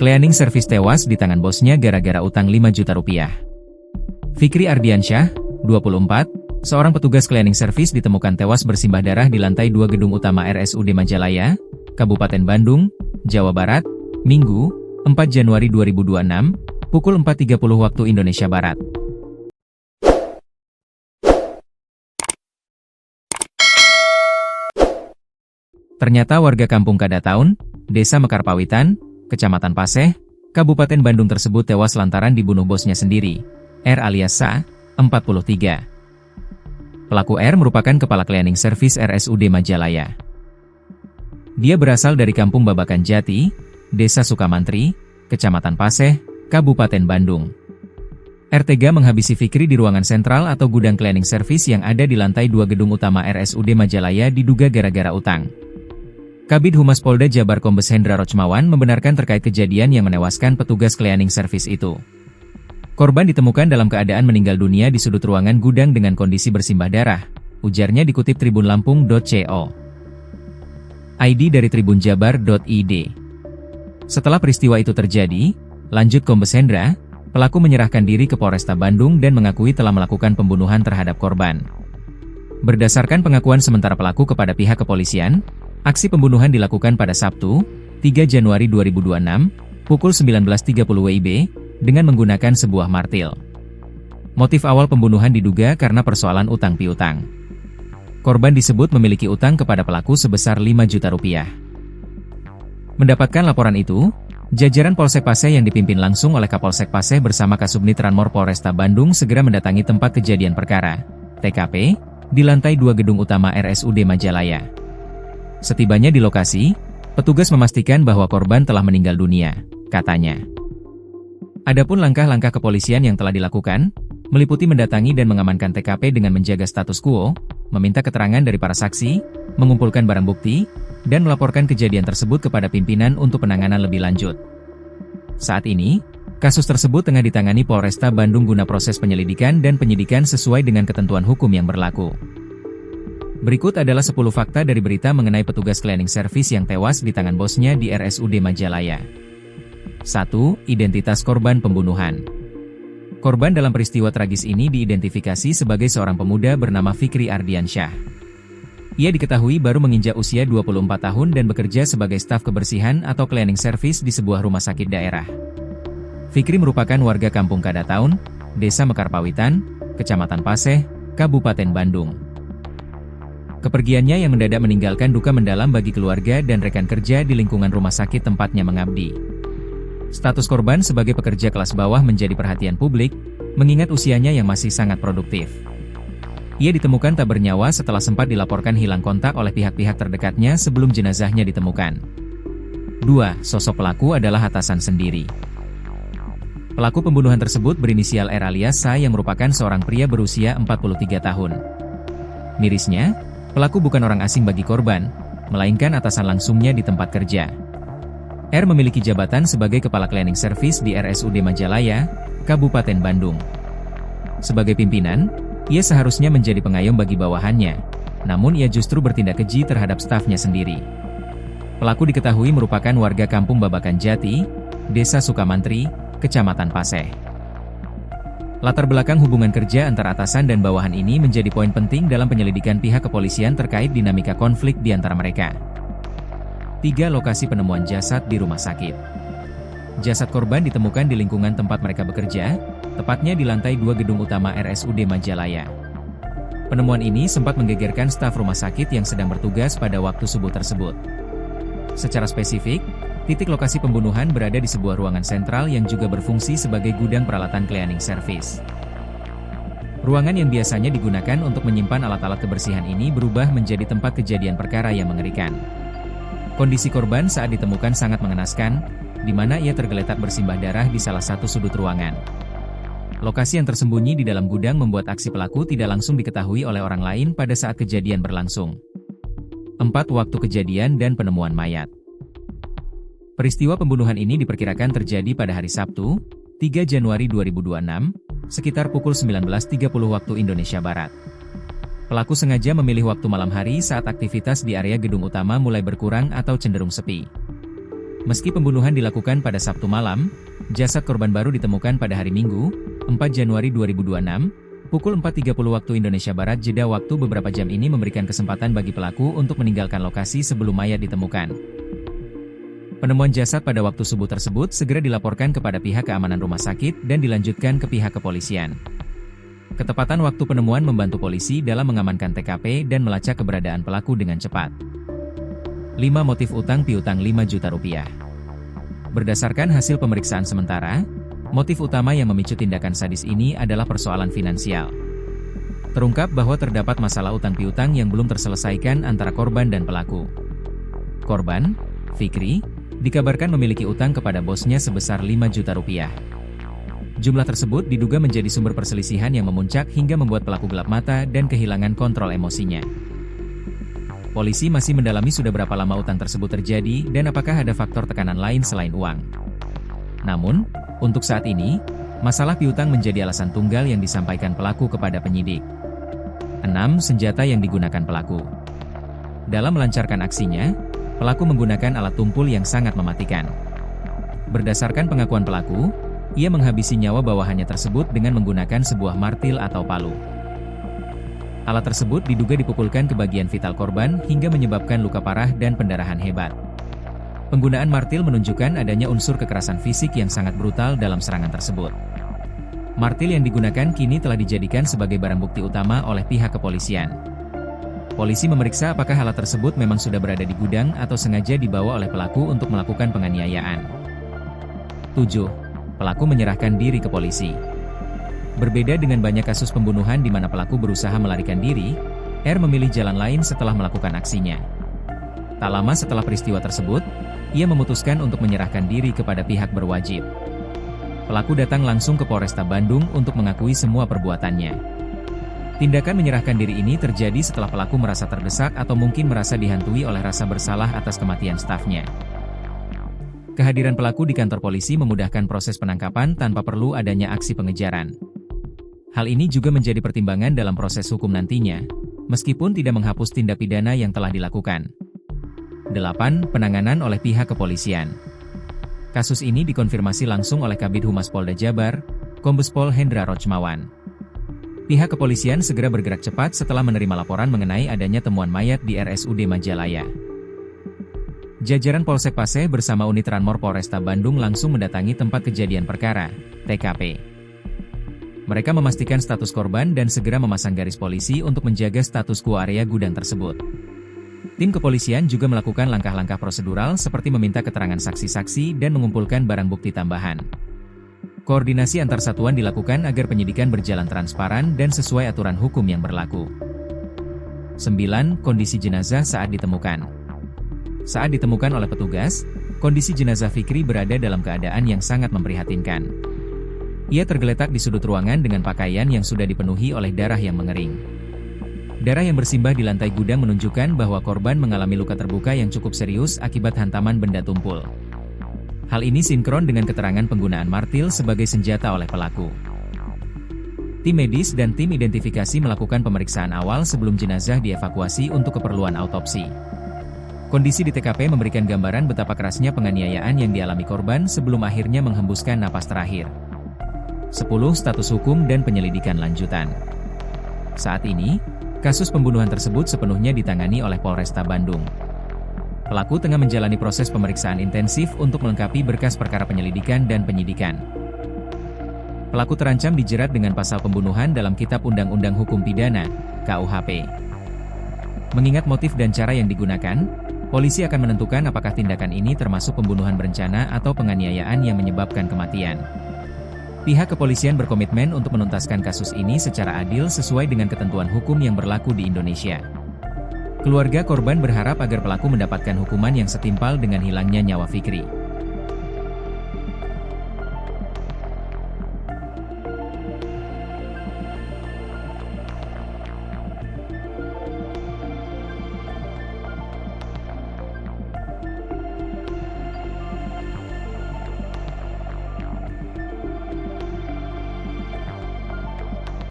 Cleaning service tewas di tangan bosnya gara-gara utang 5 juta rupiah. Fikri Ardiansyah, 24, seorang petugas cleaning service ditemukan tewas bersimbah darah di lantai 2 gedung utama RSUD Majalaya, Kabupaten Bandung, Jawa Barat, Minggu, 4 Januari 2026, pukul 4.30 waktu Indonesia Barat. Ternyata warga Kampung Kadataun, Desa Mekarpawitan, Kecamatan Paseh, Kabupaten Bandung tersebut tewas lantaran dibunuh bosnya sendiri, R alias Sa, 43. Pelaku R merupakan kepala cleaning service RSUD Majalaya. Dia berasal dari Kampung Babakan Jati, Desa Sukamantri, Kecamatan Paseh, Kabupaten Bandung. R tega menghabisi Fikri di ruangan sentral atau gudang cleaning service yang ada di lantai 2 gedung utama RSUD Majalaya diduga gara-gara utang. Kabid Humas Polda Jabar Kombes Hendra Rochmawan membenarkan terkait kejadian yang menewaskan petugas cleaning service itu. Korban ditemukan dalam keadaan meninggal dunia di sudut ruangan gudang dengan kondisi bersimbah darah, ujarnya dikutip tribunlampung.co. ID dari tribunjabar.id. Setelah peristiwa itu terjadi, lanjut Kombes Hendra, pelaku menyerahkan diri ke Polresta Bandung dan mengakui telah melakukan pembunuhan terhadap korban. Berdasarkan pengakuan sementara pelaku kepada pihak kepolisian, aksi pembunuhan dilakukan pada Sabtu, 3 Januari 2026, pukul 19.30 WIB, dengan menggunakan sebuah martil. Motif awal pembunuhan diduga karena persoalan utang piutang. Korban disebut memiliki utang kepada pelaku sebesar 5 juta rupiah. Mendapatkan laporan itu, jajaran Polsek Paseh yang dipimpin langsung oleh Kapolsek Paseh bersama Kasubnit Ranmor Polresta Bandung segera mendatangi tempat kejadian perkara, TKP, di lantai 2 gedung utama RSUD Majalaya. Setibanya di lokasi, petugas memastikan bahwa korban telah meninggal dunia, katanya. Adapun langkah-langkah kepolisian yang telah dilakukan, meliputi mendatangi dan mengamankan TKP dengan menjaga status quo, meminta keterangan dari para saksi, mengumpulkan barang bukti, dan melaporkan kejadian tersebut kepada pimpinan untuk penanganan lebih lanjut. Saat ini, kasus tersebut tengah ditangani Polresta Bandung guna proses penyelidikan dan penyidikan sesuai dengan ketentuan hukum yang berlaku. Berikut adalah 10 fakta dari berita mengenai petugas cleaning service yang tewas di tangan bosnya di RSUD Majalaya. 1. Identitas korban pembunuhan. Korban dalam peristiwa tragis ini diidentifikasi sebagai seorang pemuda bernama Fikri Ardiansyah. Ia diketahui baru menginjak usia 24 tahun dan bekerja sebagai staf kebersihan atau cleaning service di sebuah rumah sakit daerah. Fikri merupakan warga Kampung Kadataun, Desa Mekarpawitan, Kecamatan Paseh, Kabupaten Bandung. Kepergiannya yang mendadak meninggalkan duka mendalam bagi keluarga dan rekan kerja di lingkungan rumah sakit tempatnya mengabdi. Status korban sebagai pekerja kelas bawah menjadi perhatian publik, mengingat usianya yang masih sangat produktif. Ia ditemukan tak bernyawa setelah sempat dilaporkan hilang kontak oleh pihak-pihak terdekatnya sebelum jenazahnya ditemukan. 2. Sosok pelaku adalah atasan sendiri. Pelaku pembunuhan tersebut berinisial R alias Sa yang merupakan seorang pria berusia 43 tahun. Mirisnya, pelaku bukan orang asing bagi korban, melainkan atasan langsungnya di tempat kerja. R memiliki jabatan sebagai kepala cleaning service di RSUD Majalaya, Kabupaten Bandung. Sebagai pimpinan, ia seharusnya menjadi pengayom bagi bawahannya, namun ia justru bertindak keji terhadap stafnya sendiri. Pelaku diketahui merupakan warga Kampung Babakan Jati, Desa Sukamantri, Kecamatan Paseh. Latar belakang hubungan kerja antara atasan dan bawahan ini menjadi poin penting dalam penyelidikan pihak kepolisian terkait dinamika konflik di antara mereka. 3. Lokasi penemuan jasad di rumah sakit. Jasad korban ditemukan di lingkungan tempat mereka bekerja, tepatnya di lantai 2 gedung utama RSUD Majalaya. Penemuan ini sempat menggegerkan staf rumah sakit yang sedang bertugas pada waktu subuh tersebut. Secara spesifik, titik lokasi pembunuhan berada di sebuah ruangan sentral yang juga berfungsi sebagai gudang peralatan cleaning service. Ruangan yang biasanya digunakan untuk menyimpan alat-alat kebersihan ini berubah menjadi tempat kejadian perkara yang mengerikan. Kondisi korban saat ditemukan sangat mengenaskan, di mana ia tergeletak bersimbah darah di salah satu sudut ruangan. Lokasi yang tersembunyi di dalam gudang membuat aksi pelaku tidak langsung diketahui oleh orang lain pada saat kejadian berlangsung. 4. Waktu kejadian dan penemuan mayat. Peristiwa pembunuhan ini diperkirakan terjadi pada hari Sabtu, 3 Januari 2026, sekitar pukul 19.30 waktu Indonesia Barat. Pelaku sengaja memilih waktu malam hari saat aktivitas di area gedung utama mulai berkurang atau cenderung sepi. Meski pembunuhan dilakukan pada Sabtu malam, jasad korban baru ditemukan pada hari Minggu, 4 Januari 2026, pukul 4.30 waktu Indonesia Barat. Jeda waktu beberapa jam ini memberikan kesempatan bagi pelaku untuk meninggalkan lokasi sebelum mayat ditemukan. Penemuan jasad pada waktu subuh tersebut segera dilaporkan kepada pihak keamanan rumah sakit dan dilanjutkan ke pihak kepolisian. Ketepatan waktu penemuan membantu polisi dalam mengamankan TKP dan melacak keberadaan pelaku dengan cepat. 5 motif utang piutang 5 juta rupiah. Berdasarkan hasil pemeriksaan sementara, motif utama yang memicu tindakan sadis ini adalah persoalan finansial. Terungkap bahwa terdapat masalah utang piutang yang belum terselesaikan antara korban dan pelaku. Korban, Fikri, dikabarkan memiliki utang kepada bosnya sebesar 5 juta rupiah. Jumlah tersebut diduga menjadi sumber perselisihan yang memuncak hingga membuat pelaku gelap mata dan kehilangan kontrol emosinya. Polisi masih mendalami sudah berapa lama utang tersebut terjadi dan apakah ada faktor tekanan lain selain uang. Namun, untuk saat ini, masalah piutang menjadi alasan tunggal yang disampaikan pelaku kepada penyidik. 6. Senjata yang digunakan pelaku. Dalam melancarkan aksinya, pelaku menggunakan alat tumpul yang sangat mematikan. Berdasarkan pengakuan pelaku, ia menghabisi nyawa bawahannya tersebut dengan menggunakan sebuah martil atau palu. Alat tersebut diduga dipukulkan ke bagian vital korban hingga menyebabkan luka parah dan pendarahan hebat. Penggunaan martil menunjukkan adanya unsur kekerasan fisik yang sangat brutal dalam serangan tersebut. Martil yang digunakan kini telah dijadikan sebagai barang bukti utama oleh pihak kepolisian. Polisi memeriksa apakah alat tersebut memang sudah berada di gudang atau sengaja dibawa oleh pelaku untuk melakukan penganiayaan. 7. Pelaku menyerahkan diri ke polisi. Berbeda dengan banyak kasus pembunuhan di mana pelaku berusaha melarikan diri, R memilih jalan lain setelah melakukan aksinya. Tak lama setelah peristiwa tersebut, ia memutuskan untuk menyerahkan diri kepada pihak berwajib. Pelaku datang langsung ke Polresta Bandung untuk mengakui semua perbuatannya. Tindakan menyerahkan diri ini terjadi setelah pelaku merasa terdesak atau mungkin merasa dihantui oleh rasa bersalah atas kematian stafnya. Kehadiran pelaku di kantor polisi memudahkan proses penangkapan tanpa perlu adanya aksi pengejaran. Hal ini juga menjadi pertimbangan dalam proses hukum nantinya, meskipun tidak menghapus tindak pidana yang telah dilakukan. 8. Penanganan oleh pihak kepolisian. Kasus ini dikonfirmasi langsung oleh Kabid Humas Polda Jabar, Kombes Pol Hendra Rochmawan. Pihak kepolisian segera bergerak cepat setelah menerima laporan mengenai adanya temuan mayat di RSUD Majalaya. Jajaran Polsek Paseh bersama unit Ranmor Polresta Bandung langsung mendatangi tempat kejadian perkara, TKP. Mereka memastikan status korban dan segera memasang garis polisi untuk menjaga status quo area gudang tersebut. Tim kepolisian juga melakukan langkah-langkah prosedural seperti meminta keterangan saksi-saksi dan mengumpulkan barang bukti tambahan. Koordinasi antar satuan dilakukan agar penyidikan berjalan transparan dan sesuai aturan hukum yang berlaku. 9. Kondisi jenazah saat ditemukan. Saat ditemukan oleh petugas, kondisi jenazah Fikri berada dalam keadaan yang sangat memprihatinkan. Ia tergeletak di sudut ruangan dengan pakaian yang sudah dipenuhi oleh darah yang mengering. Darah yang bersimbah di lantai gudang menunjukkan bahwa korban mengalami luka terbuka yang cukup serius akibat hantaman benda tumpul. Hal ini sinkron dengan keterangan penggunaan martil sebagai senjata oleh pelaku. Tim medis dan tim identifikasi melakukan pemeriksaan awal sebelum jenazah dievakuasi untuk keperluan autopsi. Kondisi di TKP memberikan gambaran betapa kerasnya penganiayaan yang dialami korban sebelum akhirnya menghembuskan napas terakhir. 10. Status hukum dan penyelidikan lanjutan. Saat ini, kasus pembunuhan tersebut sepenuhnya ditangani oleh Polresta Bandung. Pelaku tengah menjalani proses pemeriksaan intensif untuk melengkapi berkas perkara penyelidikan dan penyidikan. Pelaku terancam dijerat dengan pasal pembunuhan dalam Kitab Undang-Undang Hukum Pidana, KUHP. Mengingat motif dan cara yang digunakan, polisi akan menentukan apakah tindakan ini termasuk pembunuhan berencana atau penganiayaan yang menyebabkan kematian. Pihak kepolisian berkomitmen untuk menuntaskan kasus ini secara adil sesuai dengan ketentuan hukum yang berlaku di Indonesia. Keluarga korban berharap agar pelaku mendapatkan hukuman yang setimpal dengan hilangnya nyawa Fikri.